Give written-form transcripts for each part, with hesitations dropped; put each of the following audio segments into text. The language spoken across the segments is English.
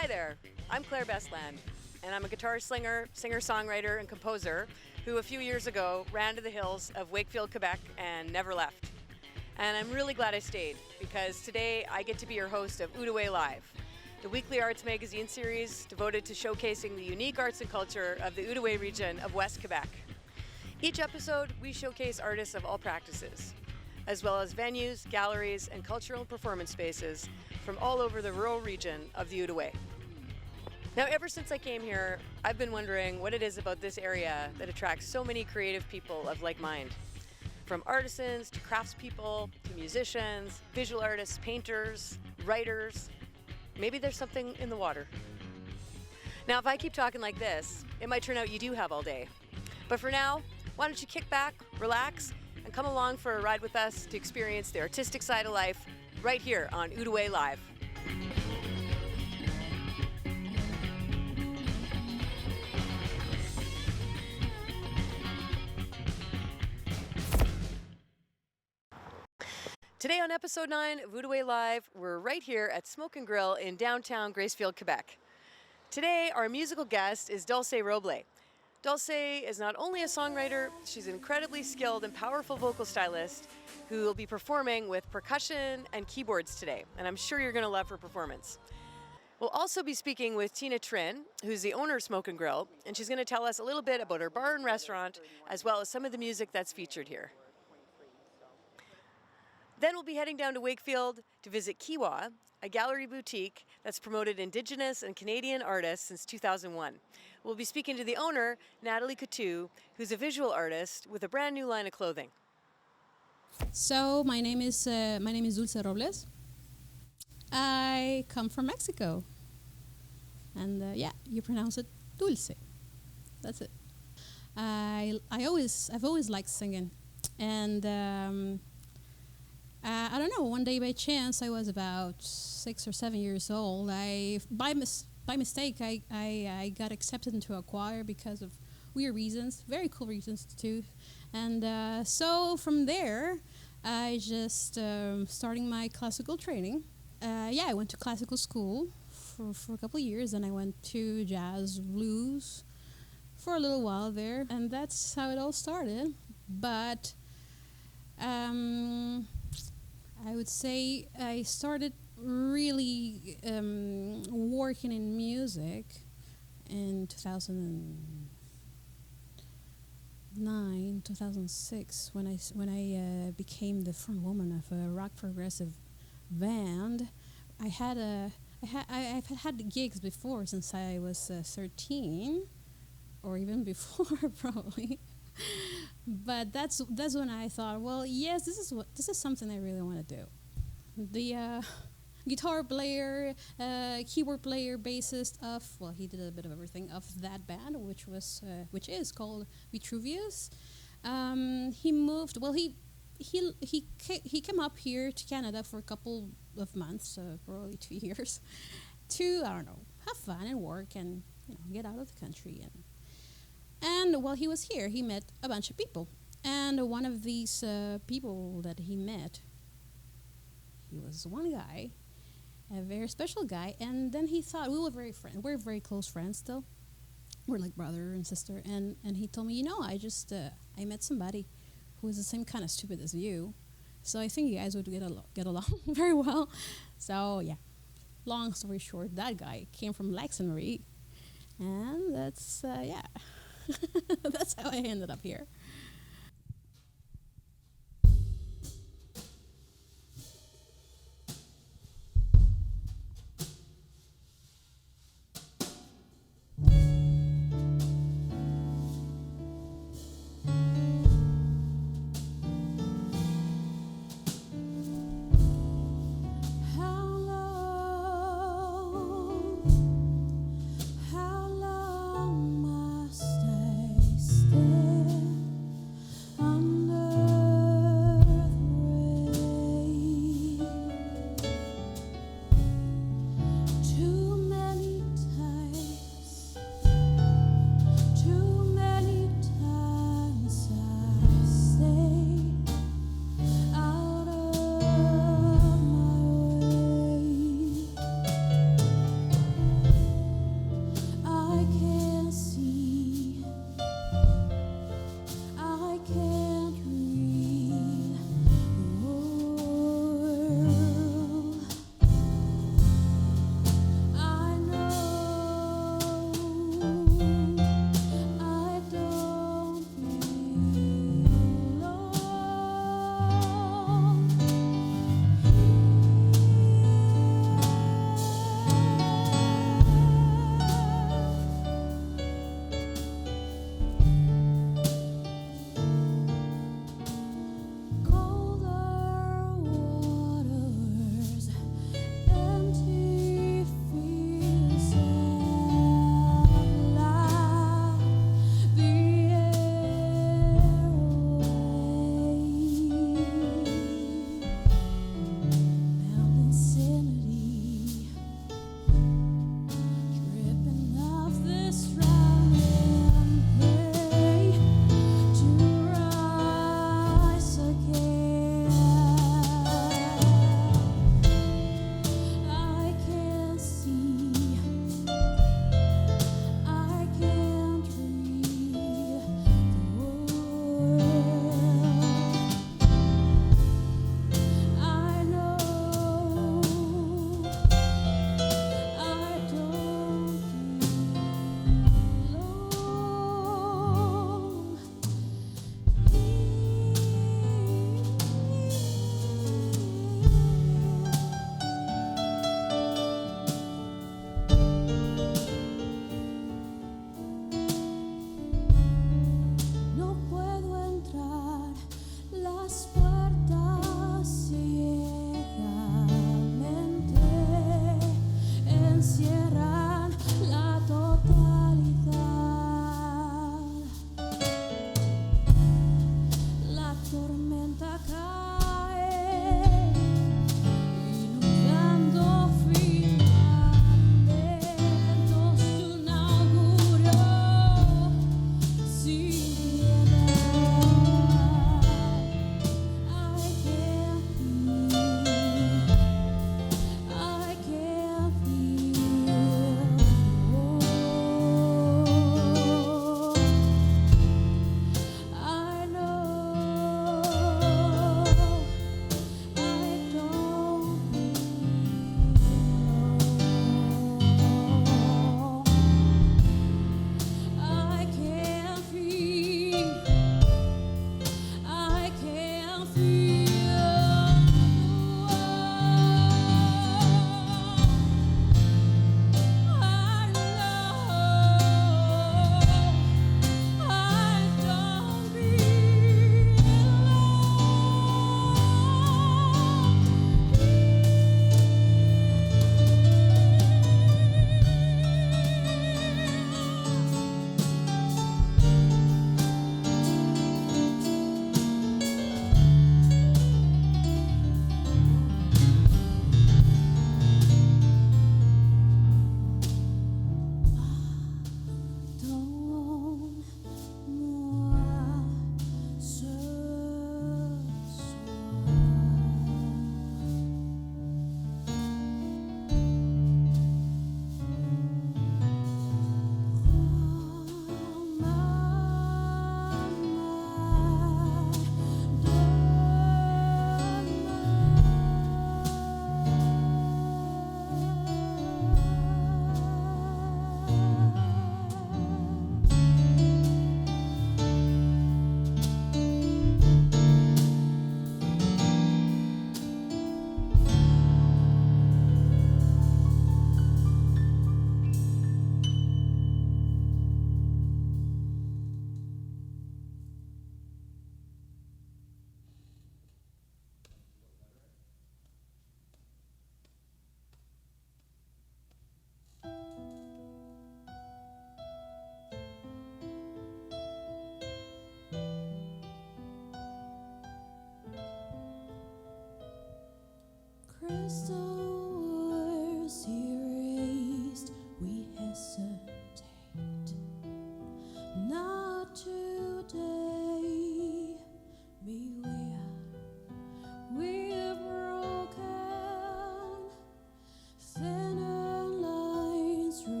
Hi there, I'm Claire Bestland, and I'm a guitar slinger, singer-songwriter, and composer who a few years ago ran to the hills of Wakefield, Quebec, and never left. And I'm really glad I stayed, because today I get to be your host of Outaouais Live, the weekly arts magazine series devoted to showcasing the unique arts and culture of the Outaouais region of West Quebec. Each episode, we showcase artists of all practices, as well as venues, galleries, and cultural performance spaces from all over the rural region of the Outaouais. Now, ever since I came here, I've been wondering what it is about this area that attracts so many creative people of like mind. From artisans to craftspeople to musicians, visual artists, painters, writers. Maybe there's something in the water. Now, if I keep talking like this, it might turn out you do have all day. But for now, why don't you kick back, relax, and come along for a ride with us to experience the artistic side of life right here on Outaouais Live. Today on episode 9 of Outaouais Live, we're right here at Smoke'n'Grill in downtown Gracefield, Quebec. Today, our musical guest is Dulce Robles. Dulce is not only a songwriter, she's an incredibly skilled and powerful vocal stylist who will be performing with percussion and keyboards today, and I'm sure you're going to love her performance. We'll also be speaking with Tina Trinh, who's the owner of Smoke'n'Grill, and she's going to tell us a little bit about her bar and restaurant, as well as some of the music that's featured here. Then we'll be heading down to Wakefield to visit Khewa, a gallery boutique that's promoted Indigenous and Canadian artists since 2001. We'll be speaking to the owner, Nathalie Coutou, who's a visual artist with a brand new line of clothing. So my name is Dulce Robles. I come from Mexico, and you pronounce it Dulce. That's it. I've always liked singing, and I don't know. One day by chance, I was about 6 or 7 years old. By mistake, I got accepted into a choir because of weird reasons, very cool reasons too. And so from there, I just starting my classical training. I went to classical school for a couple of years, and I went to jazz, blues for a little while there, and that's how it all started. But I would say I started really working in music in 2009, 2006, when I became the front woman of a rock progressive band. I've had gigs before since I was 13, or even before probably. But that's when I thought, well, yes, this is something I really want to do. The guitar player, keyboard player, bassist he did a bit of everything of that band, which is called Vitruvius. He moved. Well, he came up here to Canada for a couple of months, probably 2 years, to have fun and work and get out of the country. And while he was here, he met a bunch of people. And one of these people that he met, he was one guy, a very special guy. And then he thought, we're very close friends still. We're like brother and sister. And he told me, I met somebody who was the same kind of stupid as you. So I think you guys would get along very well. So, yeah, long story short, that guy came from Laxonry. And that's, that's how I ended up here. How long must I stay?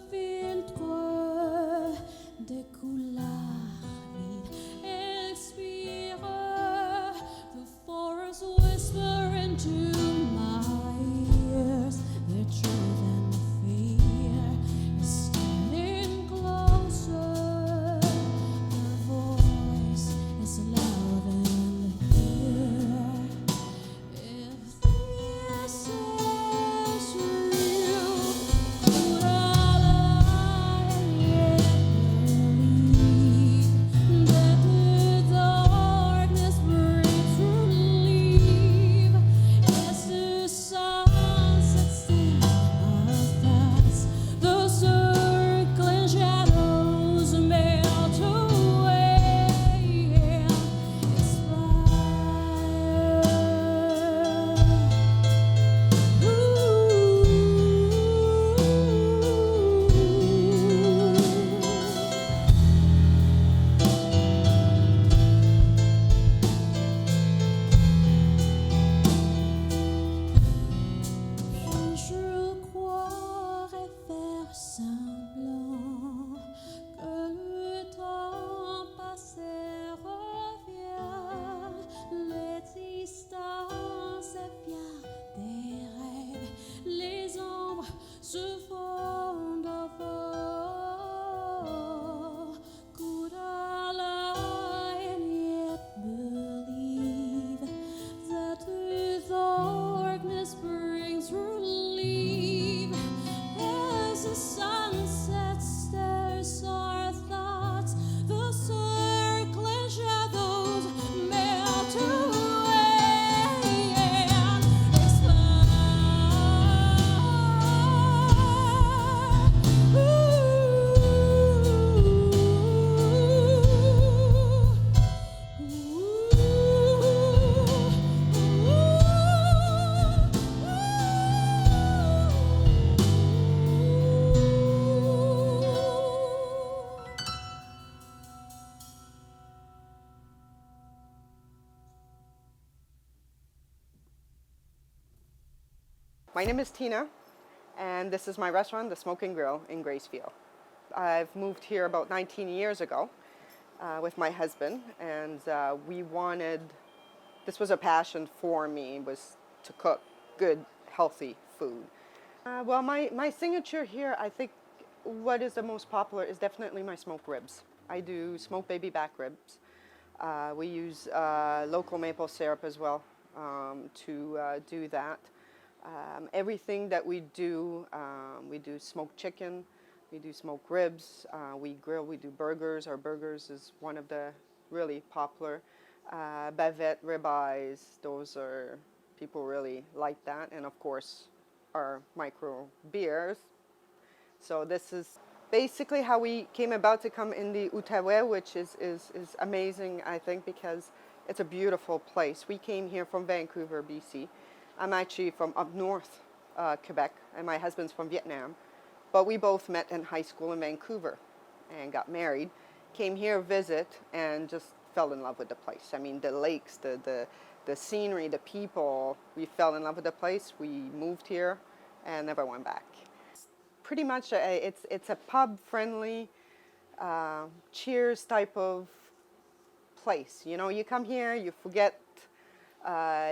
filtre des couleurs vides expire. The forest whisper into my ears. The truth and the fear is standing closer. Her voice is loud and clear. If this is real, would I yet believe that the darkness brings relief? As the sun sets in our thoughts, the circling shadows melt away and je croirais faire semblant que le temps passé revient. Les distances épièrent des rêves, les ombres se font d'abord. Could I lie and yet believe that the darkness brings relief? As the sunset stirs our thoughts, the circling shadows melt away and My name is Tina, and this is my restaurant, the Smoke'n'Grill in Gracefield. I've moved here about 19 years ago with my husband, and this was a passion for me, was to cook good, healthy food. Well, my signature here, I think what is the most popular is definitely my smoked ribs. I do smoked baby back ribs. We use local maple syrup as well to do that. Everything that we do smoked chicken, we do smoked ribs, we grill, we do burgers. Our burgers is one of the really popular. Bavette, ribeyes, those are, people really like that. And of course, our micro beers. So this is basically how we came about to come in the Outaouais, which is amazing, I think, because it's a beautiful place. We came here from Vancouver, BC. I'm actually from up north, Quebec, and my husband's from Vietnam. But we both met in high school in Vancouver and got married, came here, visit, and just fell in love with the place. I mean, the lakes, the scenery, the people, we fell in love with the place. We moved here and never went back. Pretty much, it's a pub-friendly, cheers type of place. You know, you come here, you forget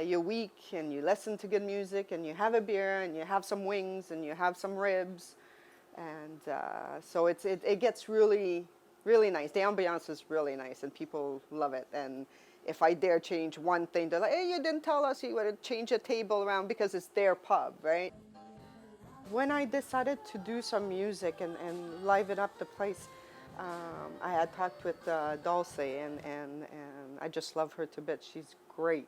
your week, and you listen to good music, and you have a beer, and you have some wings, and you have some ribs, and so it gets really, really nice. The ambiance is really nice, and people love it. And if I dare change one thing, they're like, "Hey, you didn't tell us you would have changed a table around," because it's their pub, right? When I decided to do some music and liven up the place, I had talked with Dulce, and I just love her to bits. She's great.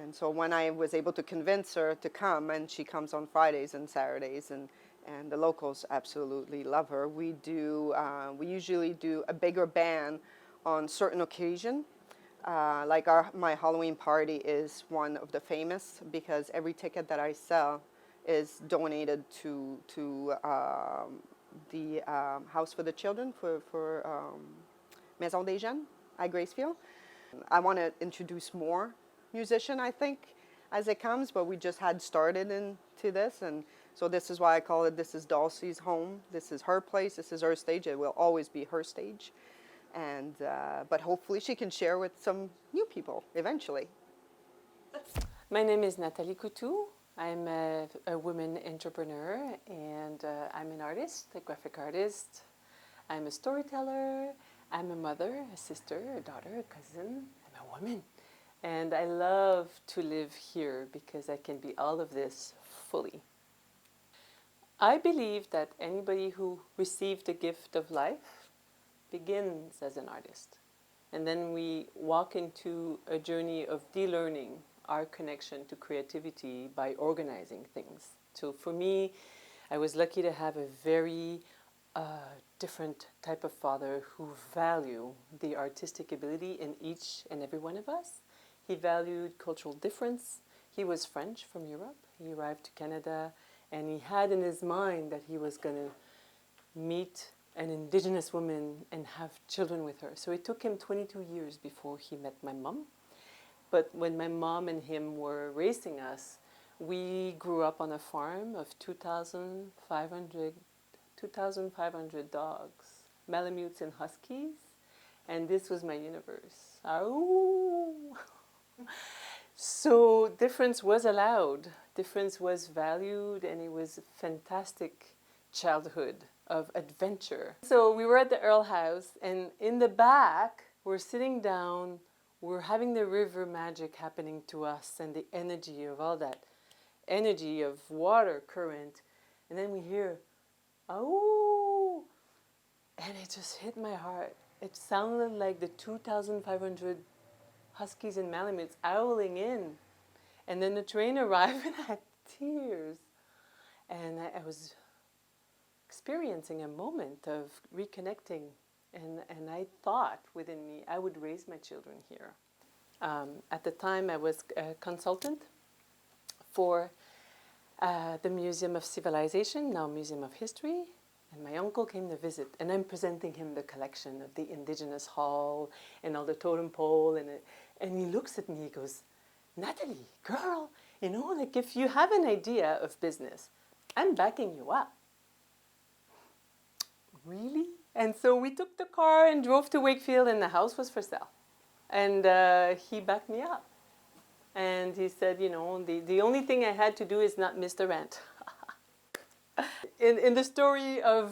And so when I was able to convince her to come, and she comes on Fridays and Saturdays, and the locals absolutely love her. We usually do a bigger band on certain occasion. Like my Halloween party is one of the famous, because every ticket that I sell is donated to the House for the Children for Maison des Jeunes at Gracefield. I want to introduce more musician, I think, as it comes, but we just had started into this, and So this is why I call it, this is Dulce's home. This is her place. This is her stage. It will always be her stage. And, but hopefully she can share with some new people eventually. My name is Nathalie Coutou. I'm a woman entrepreneur, and I'm an artist, a graphic artist. I'm a storyteller. I'm a mother, a sister, a daughter, a cousin. I'm a woman. And I love to live here because I can be all of this fully. I believe that anybody who received the gift of life begins as an artist. And then we walk into a journey of de-learning our connection to creativity by organizing things. So for me, I was lucky to have a very different type of father who valued the artistic ability in each and every one of us. He valued cultural difference. He was French from Europe. He arrived to Canada, and he had in his mind that he was going to meet an Indigenous woman and have children with her. So it took him 22 years before he met my mom. But when my mom and him were raising us, we grew up on a farm of 2,500 dogs, Malamutes and Huskies, and this was my universe. Oh. So difference was allowed, difference was valued, and it was a fantastic childhood of adventure. So we were at the Earl House, and in the back, we're sitting down, we're having the river magic happening to us, and the energy of all that, energy of water current, and then we hear, oh, and it just hit my heart. It sounded like the 2,500 Huskies and Malamutes owling in. And then the train arrived and I had tears. And I was experiencing a moment of reconnecting. And I thought within me, I would raise my children here. At the time, I was a consultant for the Museum of Civilization, now Museum of History. And my uncle came to visit, and I'm presenting him the collection of the Indigenous Hall and all the totem pole, and he looks at me, he goes, Nathalie, girl, you know, like if you have an idea of business, I'm backing you up. Really? And so we took the car and drove to Wakefield, and the house was for sale. And he backed me up. And he said, you know, the only thing I had to do is not miss the rent. In the story of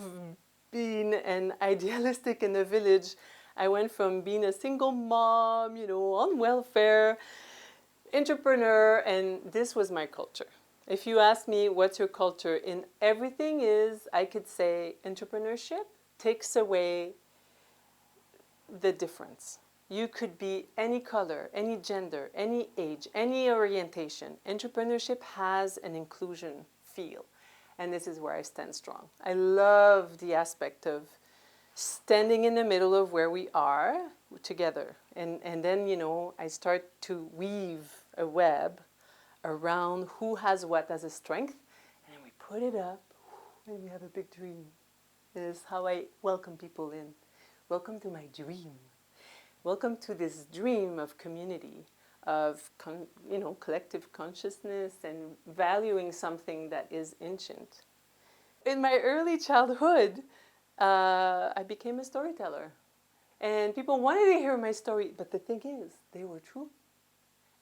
being an idealistic in the village, I went from being a single mom, you know, on welfare, entrepreneur, and this was my culture. If you ask me what's your culture, in everything is, I could say entrepreneurship takes away the difference. You could be any color, any gender, any age, any orientation. Entrepreneurship has an inclusion feel. And this is where I stand strong. I love the aspect of standing in the middle of where we are together. And then, you know, I start to weave a web around who has what as a strength. And then we put it up and we have a big dream. This is how I welcome people in. Welcome to my dream. Welcome to this dream of community, of collective consciousness and valuing something that is ancient. In my early childhood, I became a storyteller. And people wanted to hear my story, but the thing is, they were true.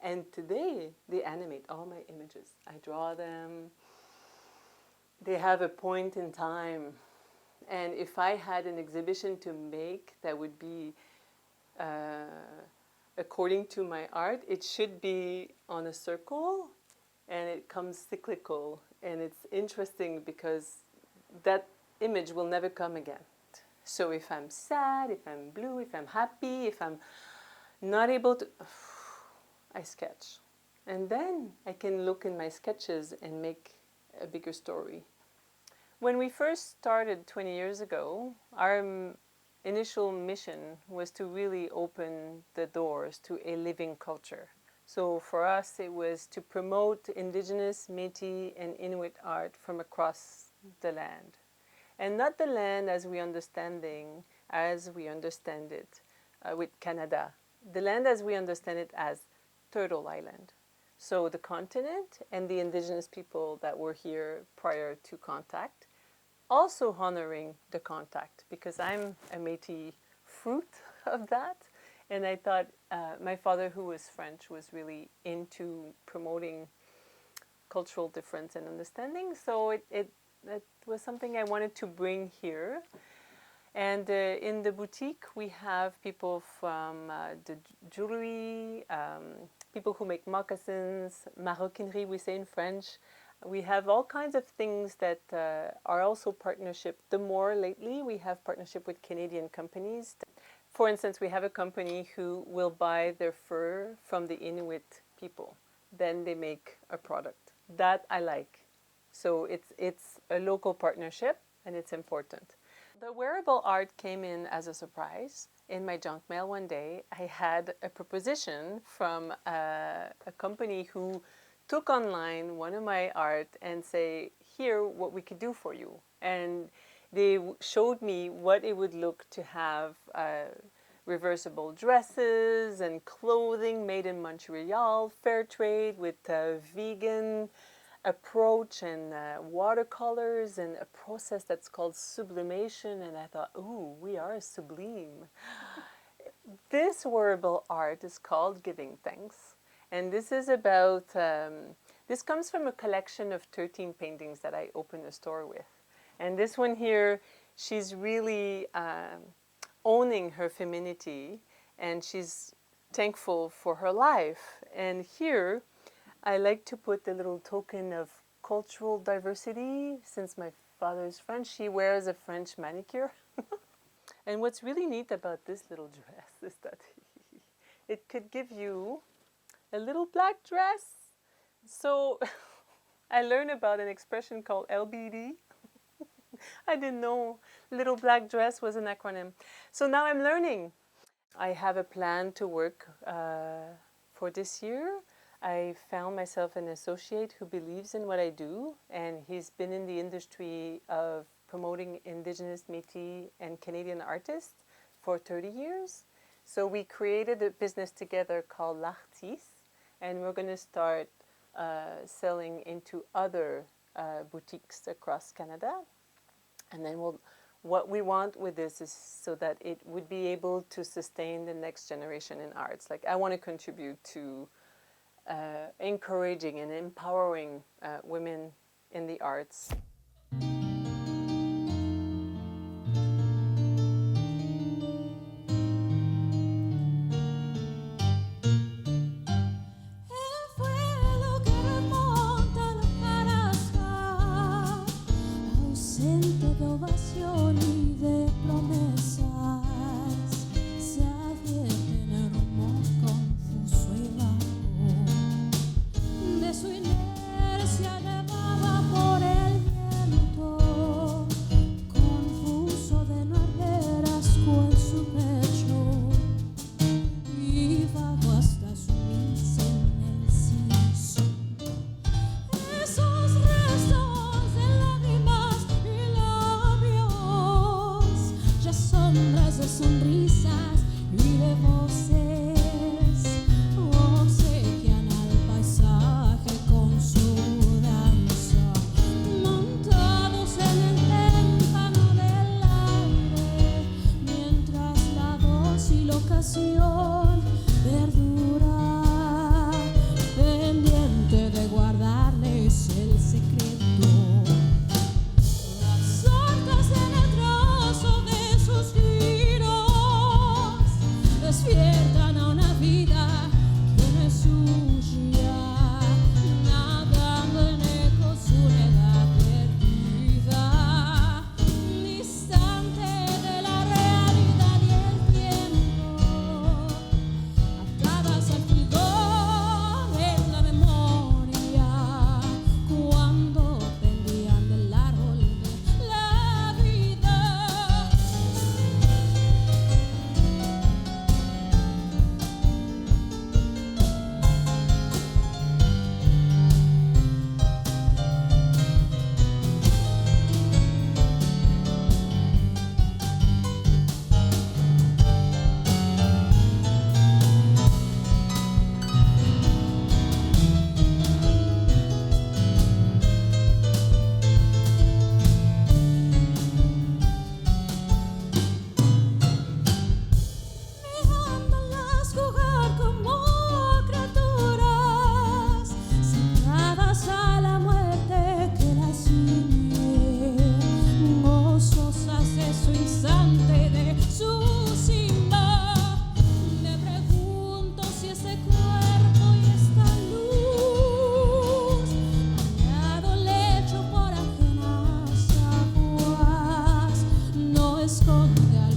And today, they animate all my images. I draw them. They have a point in time. And if I had an exhibition to make that would be according to my art, it should be on a circle, and it comes cyclical. And it's interesting because that image will never come again. So if I'm sad, if I'm blue, if I'm happy, if I'm not able to, I sketch. And then I can look in my sketches and make a bigger story. When we first started 20 years ago, our initial mission was to really open the doors to a living culture. So for us, it was to promote Indigenous, Métis, and Inuit art from across the land. And not the land as we understand it with Canada. The land as we understand it as Turtle Island. So the continent and the indigenous people that were here prior to contact, also honoring the contact, because I'm a Métis fruit of that. And I thought my father, who was French, was really into promoting cultural difference and understanding. So it was something I wanted to bring here. And in the boutique, we have people from the jewelry, people who make moccasins, maroquinerie, we say in French. We have all kinds of things that are also partnership. The more lately, we have partnership with Canadian companies. For instance, we have a company who will buy their fur from the Inuit people. Then they make a product. That I like. So it's a local partnership, and it's important. The wearable art came in as a surprise. In my junk mail one day, I had a proposition from a company who took online one of my art and say, here, what we could do for you. And they showed me what it would look to have reversible dresses and clothing made in Montreal, fair trade with vegan approach and watercolors and a process that's called sublimation. And I thought, ooh, we are sublime. This wearable art is called Giving Thanks. And this is about, this comes from a collection of 13 paintings that I opened a store with. And this one here, she's really owning her femininity, and she's thankful for her life. And here, I like to put a little token of cultural diversity. Since my father is French, she wears a French manicure. And what's really neat about this little dress is that it could give you a little black dress. So I learned about an expression called LBD. I didn't know little black dress was an acronym. So now I'm learning. I have a plan to work for this year. I found myself an associate who believes in what I do, and he's been in the industry of promoting Indigenous, Métis, and Canadian artists for 30 years. So we created a business together called L'Artiste, and we're going to start selling into other boutiques across Canada. And then what we want with this is so that it would be able to sustain the next generation in arts. Like, I want to contribute to encouraging and empowering women in the arts. Portugal.